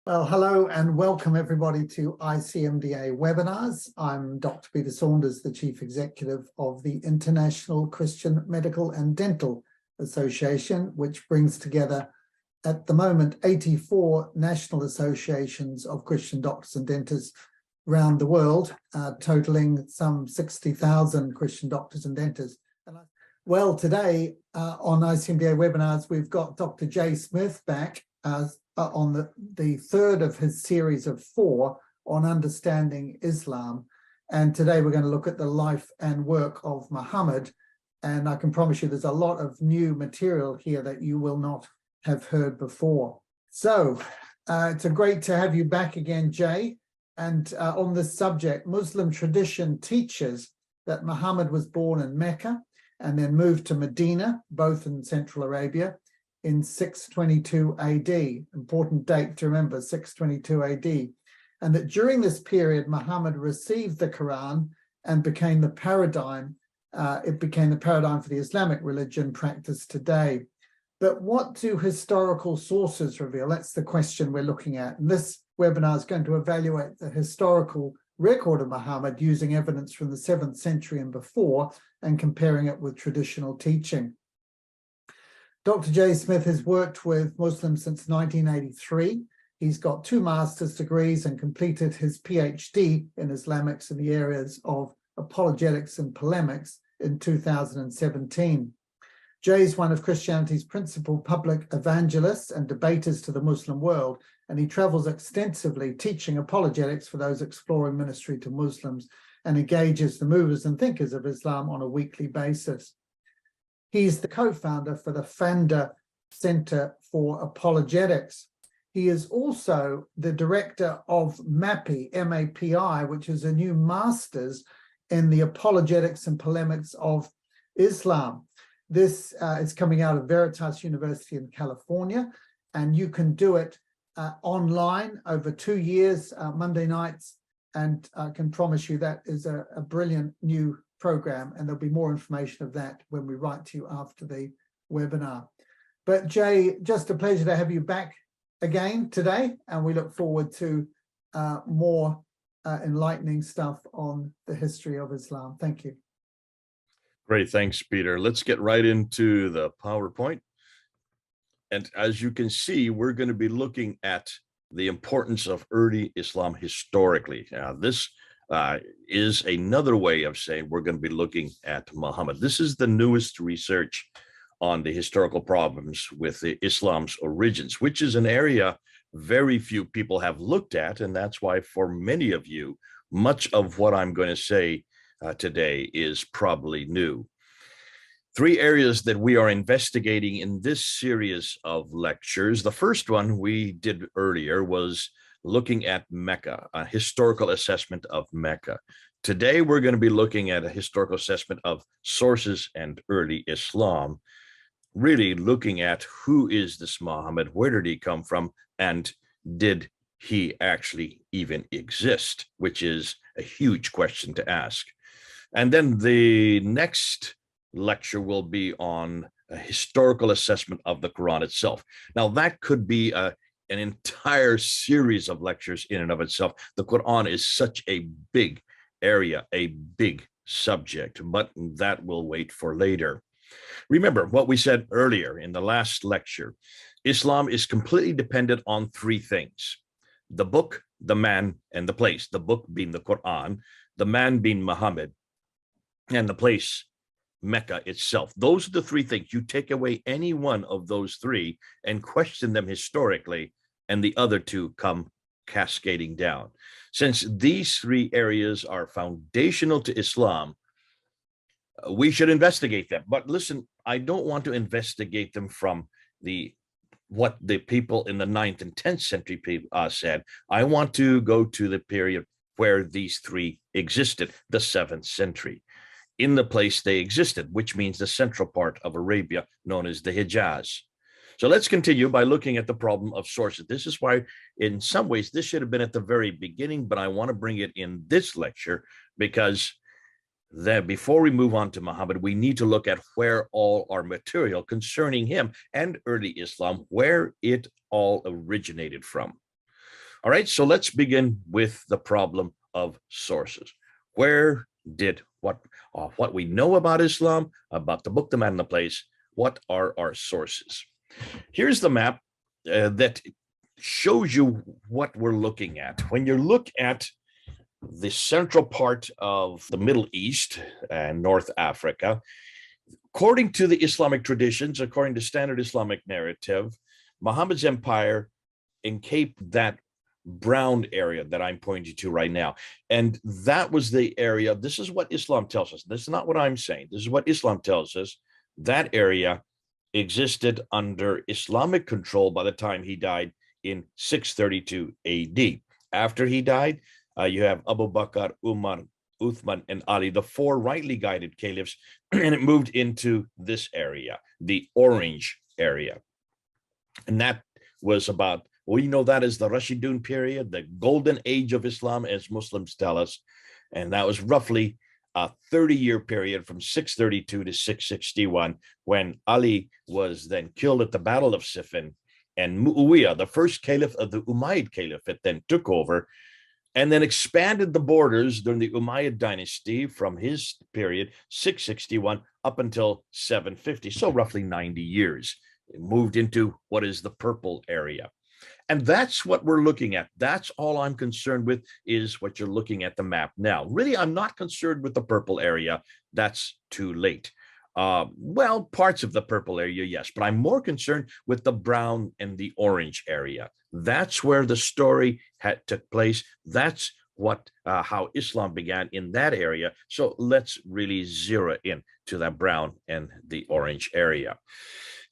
Well, hello and welcome everybody to ICMDA webinars. I'm Dr. Peter Saunders, the Chief Executive of the International Christian Medical and Dental Association, which brings together at the moment 84 national associations of Christian doctors and dentists around the world, totaling some 60,000 Christian doctors and dentists. Well, today on ICMDA webinars, we've got Dr. Jay Smith back on the third of his series of 4 on understanding Islam. And today we're going to look at the life and work of Muhammad. And I can promise you there's a lot of new material here that you will not have heard before. So it's great to have you back again, Jay. And on this subject, Muslim tradition teaches that Muhammad was born in Mecca and then moved to Medina, both in Central Arabia, in 622 AD, important date to remember, 622 AD, and that during this period, Muhammad received the Qur'an and became the paradigm, it became the paradigm for the Islamic religion practiced today. But what do historical sources reveal? That's the question we're looking at. And this webinar is going to evaluate the historical record of Muhammad using evidence from the 7th century and before and comparing it with traditional teaching. Dr. Jay Smith has worked with Muslims since 1983. He's got 2 master's degrees and completed his PhD in Islamics in the areas of apologetics and polemics in 2017. Jay is one of Christianity's principal public evangelists and debaters to the Muslim world, and he travels extensively teaching apologetics for those exploring ministry to Muslims and engages the movers and thinkers of Islam on a weekly basis. He's the co-founder for the Fanda Center for Apologetics. He is also the director of MAPI, M-A-P-I, which is a new master's in the apologetics and polemics of Islam. This is coming out of Veritas University in California, and you can do it online over 2 years, Monday nights, and I can promise you that is a brilliant new program, and there'll be more information of that when we write to you after the webinar. But Jay, just a pleasure to have you back again today, and we look forward to more enlightening stuff on the history of Islam. Thank you. Great, thanks, Peter. Let's get right into the PowerPoint. And as you can see, we're going to be looking at the importance of early Islam historically. This is another way of saying we're going to be looking at Muhammad. This is the newest research on the historical problems with Islam's origins, which is an area very few people have looked at. And that's why for many of you, much of what I'm going to say today is probably new. 3 areas that we are investigating in this series of lectures. The first one we did earlier was looking at Mecca, a historical assessment of Mecca. Today, we're going to be looking at a historical assessment of sources and early Islam, really looking at who is this Muhammad, where did he come from, and did he actually even exist, which is a huge question to ask. And then the next lecture will be on a historical assessment of the Quran itself. Now, that could be an entire series of lectures in and of itself. The Quran is such a big area, a big subject, but that will wait for later. Remember what we said earlier in the last lecture. Islam is completely dependent on 3 things: the book, the man, and the place. The book being the Quran, the man being Muhammad, and the place Mecca itself. Those are the 3 things. You take away any one of those 3 and question them historically, and the other 2 come cascading down. Since these 3 areas are foundational to Islam, we should investigate them. But listen, I don't want to investigate them from what the people in the 9th and 10th century said. I want to go to the period where these 3 existed, the 7th century. In the place they existed, which means the central part of Arabia known as the Hijaz. So let's continue by looking at the problem of sources. This is why, in some ways, this should have been at the very beginning, but I want to bring it in this lecture because before we move on to Muhammad, we need to look at where all our material concerning him and early Islam, where it all originated from. All right, so let's begin with the problem of sources. Where did what we know about Islam, about the book, the man, and the place, what are our sources? Here's the map that shows you what we're looking at. When you look at the central part of the Middle East and North Africa, according to the Islamic traditions, according to standard Islamic narrative, Muhammad's empire encaped that brown area that I'm pointing to right now. And that was the area. This is what Islam tells us. This is not what I'm saying. This is what Islam tells us. That area existed under Islamic control by the time he died in 632 AD. After he died, you have Abu Bakr, Umar, Uthman, and Ali, the four rightly guided caliphs, and it moved into this area, the orange area. And that was about, we know that as the Rashidun period, the golden age of Islam, as Muslims tell us. And that was roughly a 30-year period from 632 to 661, when Ali was then killed at the Battle of Siffin, and Muawiyah, the first caliph of the Umayyad Caliphate, then took over and then expanded the borders during the Umayyad dynasty from his period, 661, up until 750, so roughly 90 years. It moved into what is the purple area. And that's what we're looking at. That's all I'm concerned with, is what you're looking at the map now. Really, I'm not concerned with the purple area. That's too late. Well, parts of the purple area, yes, but I'm more concerned with the brown and the orange area. That's where the story took place. That's what how Islam began in that area. So let's really zero in to that brown and the orange area.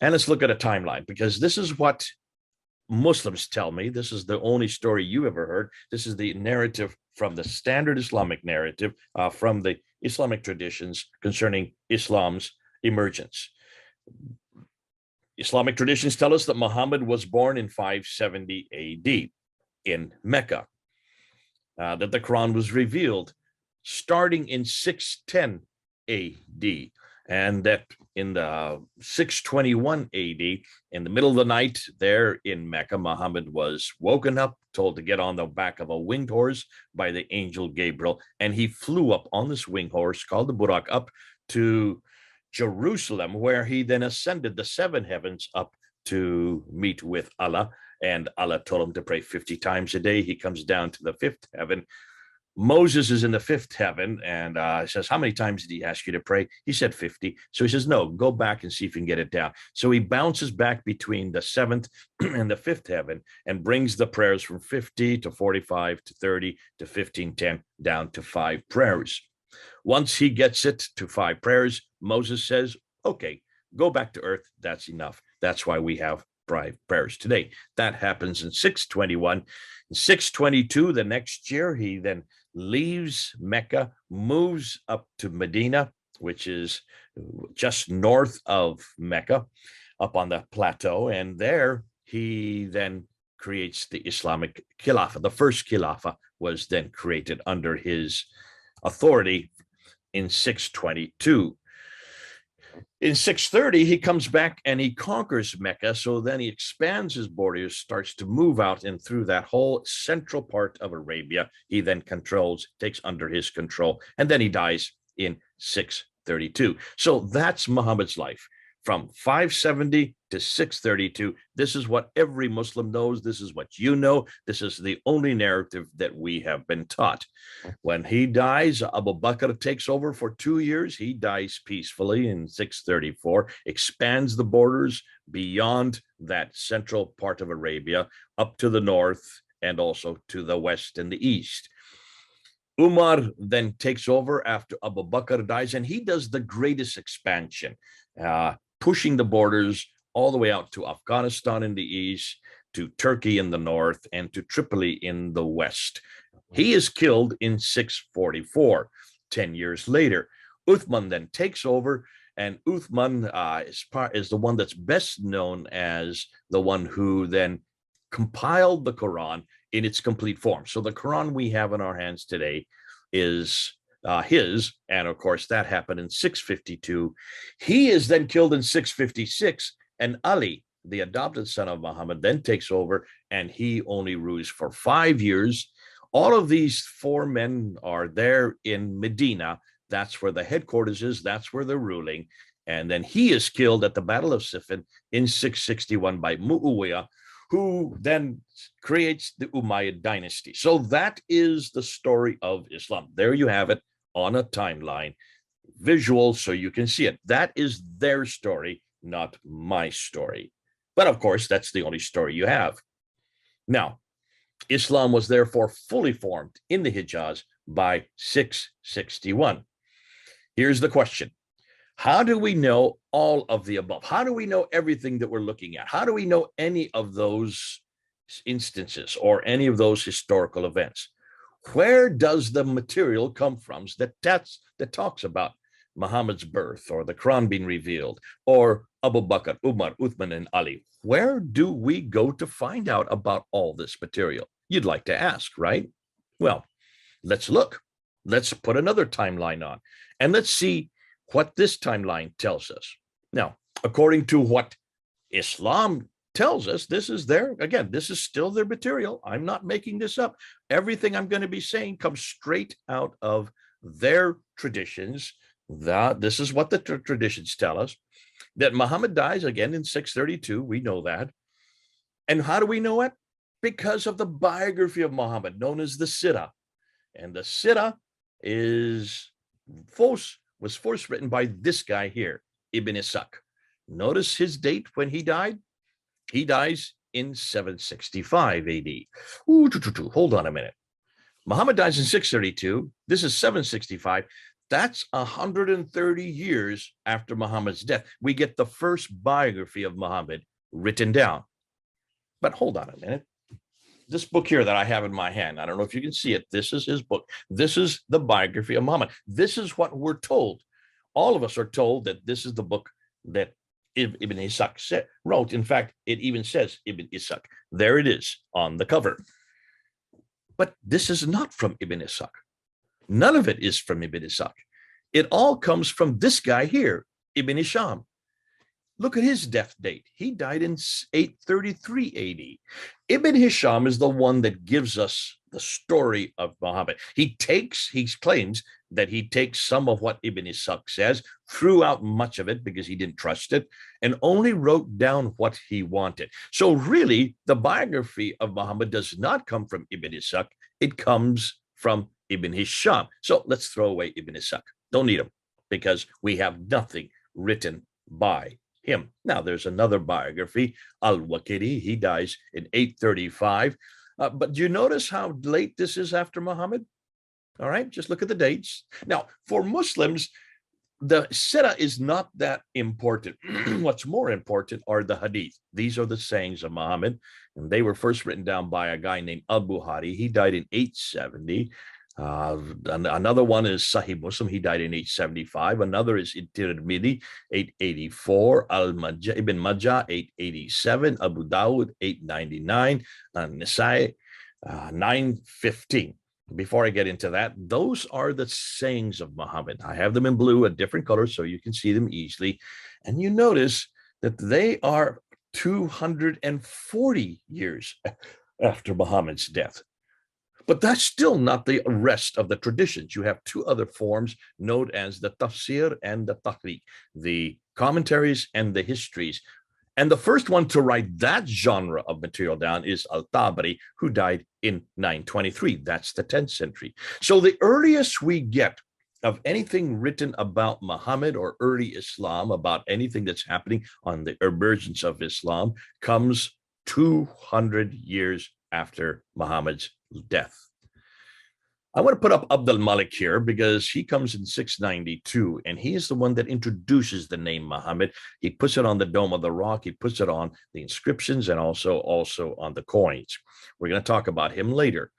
And let's look at a timeline, because this is what Muslims tell me. This is the only story you ever heard. This is the narrative from the standard Islamic narrative, from the Islamic traditions concerning Islam's emergence. Islamic traditions tell us that Muhammad was born in 570 AD in Mecca, that the Quran was revealed starting in 610 AD, and that in the 621 AD, in the middle of the night there in Mecca, Muhammad was woken up, told to get on the back of a winged horse by the angel Gabriel, and he flew up on this winged horse called the Buraq up to Jerusalem, where he then ascended the seven heavens up to meet with Allah, and Allah told him to pray 50 times a day. He comes down to the fifth heaven. Moses is in the fifth heaven, and says, how many times did he ask you to pray? He said 50. So he says, no, go back and see if you can get it down. So he bounces back between the seventh and the fifth heaven and brings the prayers from 50 to 45 to 30 to 15, 10 down to 5 prayers. Once he gets it to 5 prayers, Moses says, okay, go back to earth. That's enough. That's why we have 5 prayers today. That happens in 621. In 622, the next year, he then leaves Mecca, moves up to Medina, which is just north of Mecca, up on the plateau. And there he then creates the Islamic Khilafah. The first Khilafah was then created under his authority in 622. In 630, he comes back and he conquers Mecca. So then he expands his borders, starts to move out, and through that whole central part of Arabia, he then controls, takes under his control, and then he dies in 632. So that's Muhammad's life. From 570 to 632, this is what every Muslim knows. This is what you know. This is the only narrative that we have been taught. When he dies, Abu Bakr takes over for 2 years. He dies peacefully in 634, expands the borders beyond that central part of Arabia, up to the north and also to the west and the east. Umar then takes over after Abu Bakr dies, and he does the greatest expansion, pushing the borders all the way out to Afghanistan in the east, to Turkey in the north, and to Tripoli in the west. He is killed in 644, 10 years later. Uthman then takes over, and Uthman is the one that's best known as the one who then compiled the Quran in its complete form. So the Quran we have in our hands today is his, and of course that happened in 652. He is then killed in 656, and Ali the adopted son of Muhammad, then takes over, and he only rules for 5 years. All of these 4 men are there in Medina. That's where the headquarters is. That's where they're ruling. And then he is killed at the Battle of Siffin in 661 by Muawiyah, who then creates the Umayyad dynasty. So that is the story of Islam. There you have it on a timeline, visual, so you can see it. That is their story, not my story. But of course, that's the only story you have. Now, Islam was therefore fully formed in the Hijaz by 661. Here's the question. How do we know all of the above? How do we know everything that we're looking at? How do we know any of those instances or any of those historical events? Where does the material come from that talks about Muhammad's birth or the Quran being revealed or Abu Bakr, Umar, Uthman, and Ali? Where do we go to find out about all this material? You'd like to ask, right? Well, let's look. Let's put another timeline on and let's see what this timeline tells us. Now, according to what Islam tells us, this is their, again, this is still their material. I'm not making this up. Everything I'm going to be saying comes straight out of their traditions. This is what the traditions tell us, that Muhammad dies again in 632. We know that. And how do we know it? Because of the biography of Muhammad, known as the Sira. And the Sira was first written by this guy here, Ibn Ishaq. Notice his date when he died. He dies in 765 AD. Hold on a minute. Muhammad dies in 632. This is 765. That's 130 years after Muhammad's death. We get the first biography of Muhammad written down. But hold on a minute. This book here that I have in my hand, I don't know if you can see it. This is his book. This is the biography of Muhammad. This is what we're told. All of us are told that this is the book that Ibn Ishaq wrote. In fact, it even says Ibn Ishaq. There it is on the cover. But this is not from Ibn Ishaq. None of it is from Ibn Ishaq. It all comes from this guy here, Ibn Hisham. Look at his death date. He died in 833 AD. Ibn Hisham is the one that gives us the story of Muhammad. He claims that he takes some of what Ibn Ishaq says, threw out much of it because he didn't trust it, and only wrote down what he wanted. So really, the biography of Muhammad does not come from Ibn Ishaq. It comes from Ibn Hisham. So let's throw away Ibn Ishaq. Don't need him because we have nothing written by him. Now, there's another biography, Al-Waqidi. He dies in 835. But do you notice how late this is after Muhammad? All right, just look at the dates. Now, for Muslims, the Sira is not that important. What's more important are the hadith. These are the sayings of Muhammad, and they were first written down by a guy named Al-Bukhari. He died in 870. Another one is Sahih Muslim. He died in 875. Another is Tirmidhi, 884. Ibn Majah, 887. Abu Dawud, 899. Nisai, 915. Before I get into that, those are the sayings of Muhammad. I have them in blue, a different color, so you can see them easily. And you notice that they are 240 years after Muhammad's death. But that's still not the rest of the traditions. You have two other forms known as the tafsir and the tahriq, the commentaries and the histories. And the first one to write that genre of material down is Al-Tabari, who died in 923. That's the 10th century. So the earliest we get of anything written about Muhammad or early Islam, about anything that's happening on the emergence of Islam, comes 200 years after Muhammad's death. I want to put up Abd al-Malik here because he comes in 692, and he is the one that introduces the name Muhammad. He puts it on the Dome of the Rock. He puts it on the inscriptions and also on the coins. We're going to talk about him later.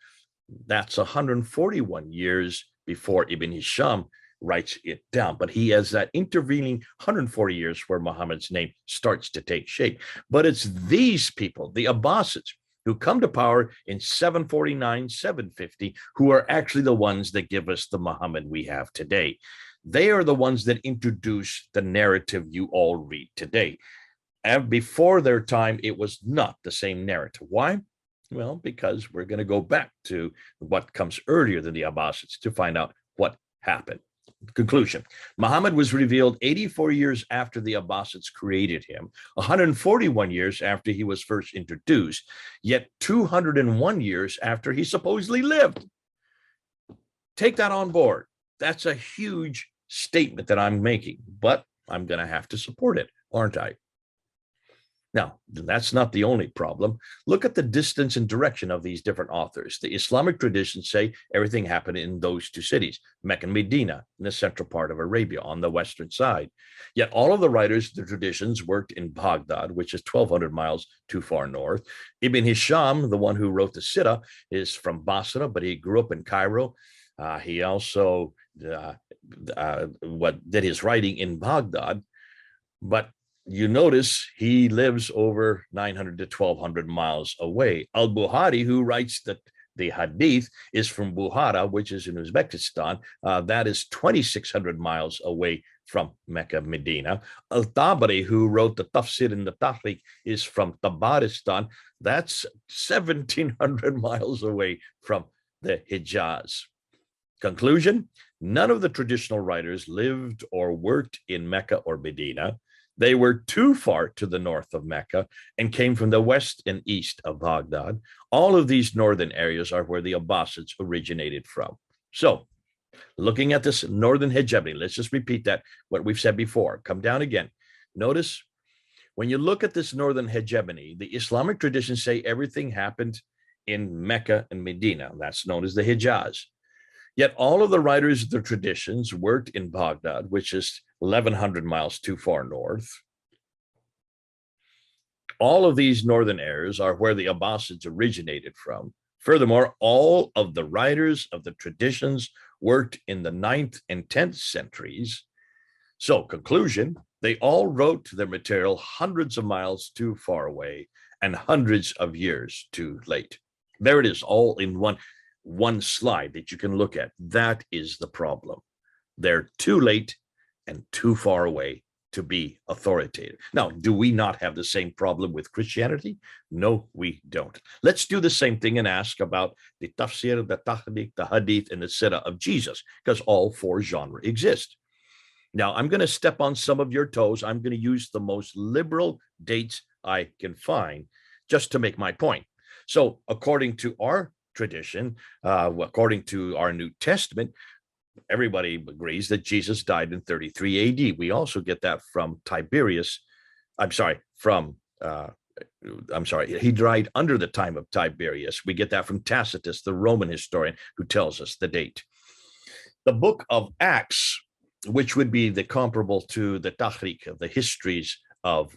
That's 141 years before Ibn Hisham writes it down, but he has that intervening 140 years where Muhammad's name starts to take shape. But it's these people, the Abbasids, who come to power in 749, 750, who are actually the ones that give us the Muhammad we have today. They are the ones that introduce the narrative you all read today. And before their time, it was not the same narrative. Why? Well, because we're going to go back to what comes earlier than the Abbasids to find out what happened. Conclusion: Muhammad was revealed 84 years after the Abbasids created him, 141 years after he was first introduced, yet 201 years after he supposedly lived. Take that on board. That's a huge statement that I'm making, but I'm going to have to support it, aren't I? Now, that's not the only problem. Look at the distance and direction of these different authors. The Islamic traditions say everything happened in those two cities, Mecca and Medina, in the central part of Arabia on the western side. Yet all of the writers, the traditions worked in Baghdad, which is 1,200 miles too far north. Ibn Hisham, the one who wrote the Sira, is from Basra, but he grew up in Cairo. He also did his writing in Baghdad, but you notice he lives over 900 to 1,200 miles away. Al-Bukhari, who writes the Hadith, is from Bukhara, which is in Uzbekistan. That is 2,600 miles away from Mecca, Medina. Al-Tabari, who wrote the Tafsir and the Tahriq, is from Tabaristan. That's 1,700 miles away from the Hijaz. Conclusion: none of the traditional writers lived or worked in Mecca or Medina. They were too far to the north of Mecca and came from the west and east of Baghdad. All of these northern areas are where the Abbasids originated from. So, looking at this northern hegemony, let's just repeat that, what we've said before. Come down again. Notice, when you look at this northern hegemony, the Islamic traditions say everything happened in Mecca and Medina. That's known as the Hijaz. Yet all of the writers of the traditions worked in Baghdad, which is 1,100 miles too far north. All of these northern areas are where the Abbasids originated from. Furthermore, all of the writers of the traditions worked in the 9th and 10th centuries. So, conclusion, they all wrote their material hundreds of miles too far away and hundreds of years too late. There it is, all in one slide that you can look at. That is the problem. They're too late and too far away to be authoritative. Now, do we not have the same problem with Christianity? No, we don't. Let's do the same thing and ask about the tafsir, the tahriq, the hadith, and the sira of Jesus, because all four genres exist. Now, I'm going to step on some of your toes. I'm going to use the most liberal dates I can find just to make my point. So, according to our tradition, according to our New Testament, everybody agrees that Jesus died in 33 AD. We also get that from he died under the time of Tiberius. We get that from Tacitus, the Roman historian, who tells us the date. The book of Acts, which would be the comparable to the Tahriq, of the histories of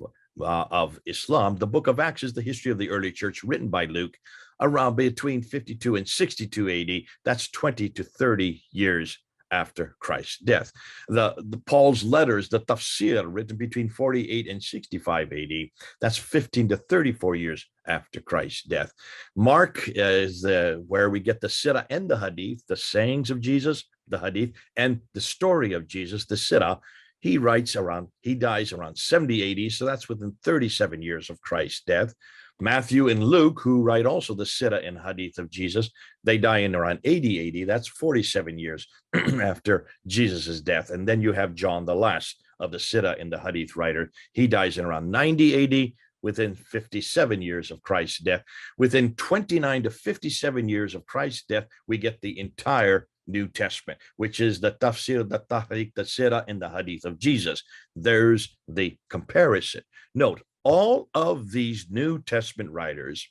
Islam, the book of Acts is the history of the early church written by Luke around between 52 and 62 AD. That's 20 to 30 years after Christ's death. The Paul's letters, the tafsir, written between 48 and 65 AD, that's 15 to 34 years after Christ's death. Mark is where we get the sira and the hadith, the sayings of Jesus, the hadith, and the story of Jesus, the sira. He dies around 70 AD, so that's within 37 years of Christ's death. Matthew and Luke, who write also the Sira and Hadith of Jesus, they die in around 80 AD. That's 47 years after Jesus' death. And then you have John, the last of the Sira and the Hadith writer. He dies in around 90 AD, within 57 years of Christ's death. Within 29 to 57 years of Christ's death, we get the entire New Testament, which is the Tafsir, the Tahriq, the Sira, and the Hadith of Jesus. There's the comparison. Note, all of these New Testament writers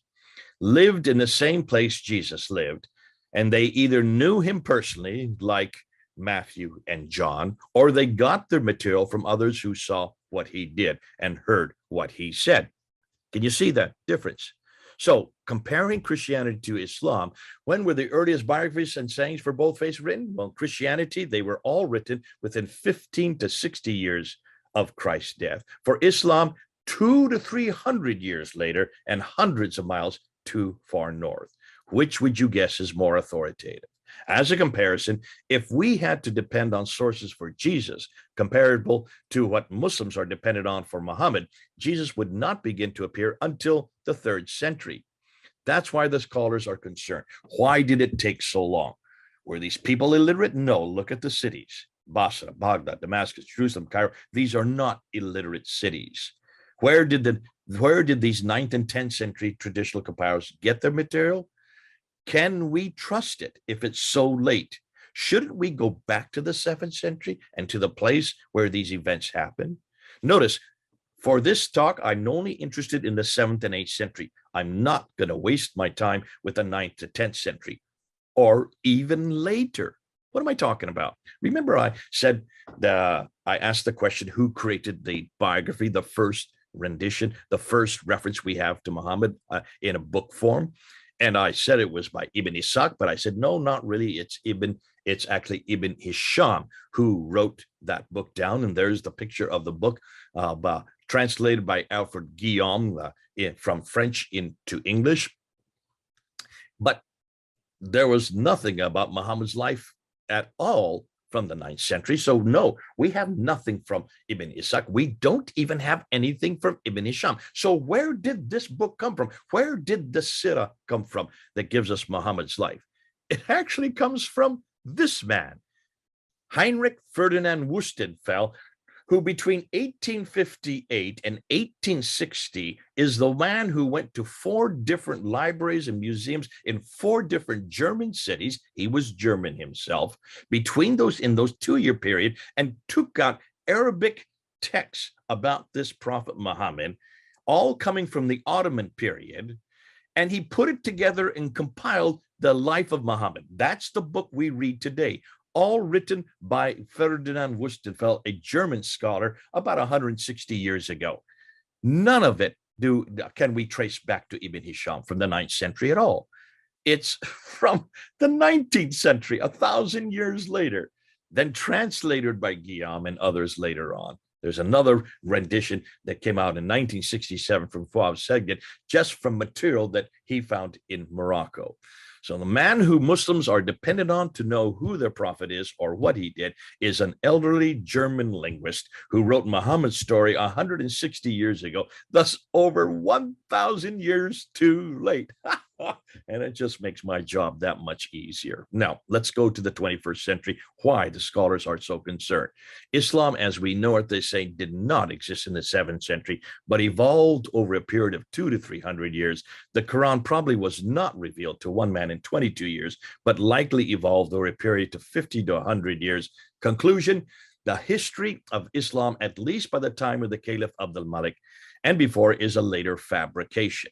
lived in the same place Jesus lived, and they either knew him personally, like Matthew and John, or they got their material from others who saw what he did and heard what he said. Can you see that difference? So, comparing Christianity to Islam, when were the earliest biographies and sayings for both faiths written? Well, Christianity, they were all written within 15 to 60 years of Christ's death. For Islam, 200 to 300 years later and hundreds of miles too far north. Which would you guess is more authoritative? As a comparison, if we had to depend on sources for Jesus, comparable to what Muslims are dependent on for Muhammad, Jesus would not begin to appear until the 3rd century. That's why the scholars are concerned. Why did it take so long? Were these people illiterate? No, look at the cities. Basra, Baghdad, Damascus, Jerusalem, Cairo. These are not illiterate cities. Where did these 9th and 10th century traditional compilers get their material? Can we trust it if it's so late? Shouldn't we go back to the 7th century and to the place where these events happen? Notice, for this talk, I'm only interested in the 7th and 8th century. I'm not going to waste my time with the 9th to 10th century or even later. What am I talking about? Remember, I said I asked the question, who created the biography, the first rendition, the first reference we have to Muhammad in a book form? And I said it was by Ibn Ishaq, but I said, no, not really. It's actually Ibn Hisham who wrote that book down. And there's the picture of the book translated by Alfred Guillaume from French into English. But there was nothing about Muhammad's life at all from the 9th century. So no, we have nothing from Ibn Ishaq. We don't even have anything from Ibn Hisham. So where did this book come from? Where did the Sira come from that gives us Muhammad's life? It actually comes from this man, Heinrich Ferdinand Wüstenfeld, who between 1858 and 1860 is the man who went to 4 different libraries and museums in 4 different German cities. He was German himself in those 2-year period, and took out Arabic texts about this Prophet Muhammad, all coming from the Ottoman period, and he put it together and compiled the life of Muhammad. That's the book we read today, all written by Ferdinand Wüstenfeld, a German scholar, about 160 years ago. None of it can we trace back to Ibn Hisham from the 9th century at all. It's from the 19th century, 1,000 years later, then translated by Guillaume and others later on. There's another rendition that came out in 1967 from Fouad Seged, just from material that he found in Morocco. So the man who Muslims are dependent on to know who their prophet is or what he did is an elderly German linguist who wrote Muhammad's story 160 years ago, thus over 1,000 years too late. And it just makes my job that much easier. Now, let's go to the 21st century, why the scholars are so concerned. Islam, as we know it, they say, did not exist in the 7th century, but evolved over a period of 200 to 300 years. The Quran probably was not revealed to one man in 22 years, but likely evolved over a period of 50 to 100 years. Conclusion, the history of Islam, at least by the time of the Caliph Abdul Malik and before, is a later fabrication.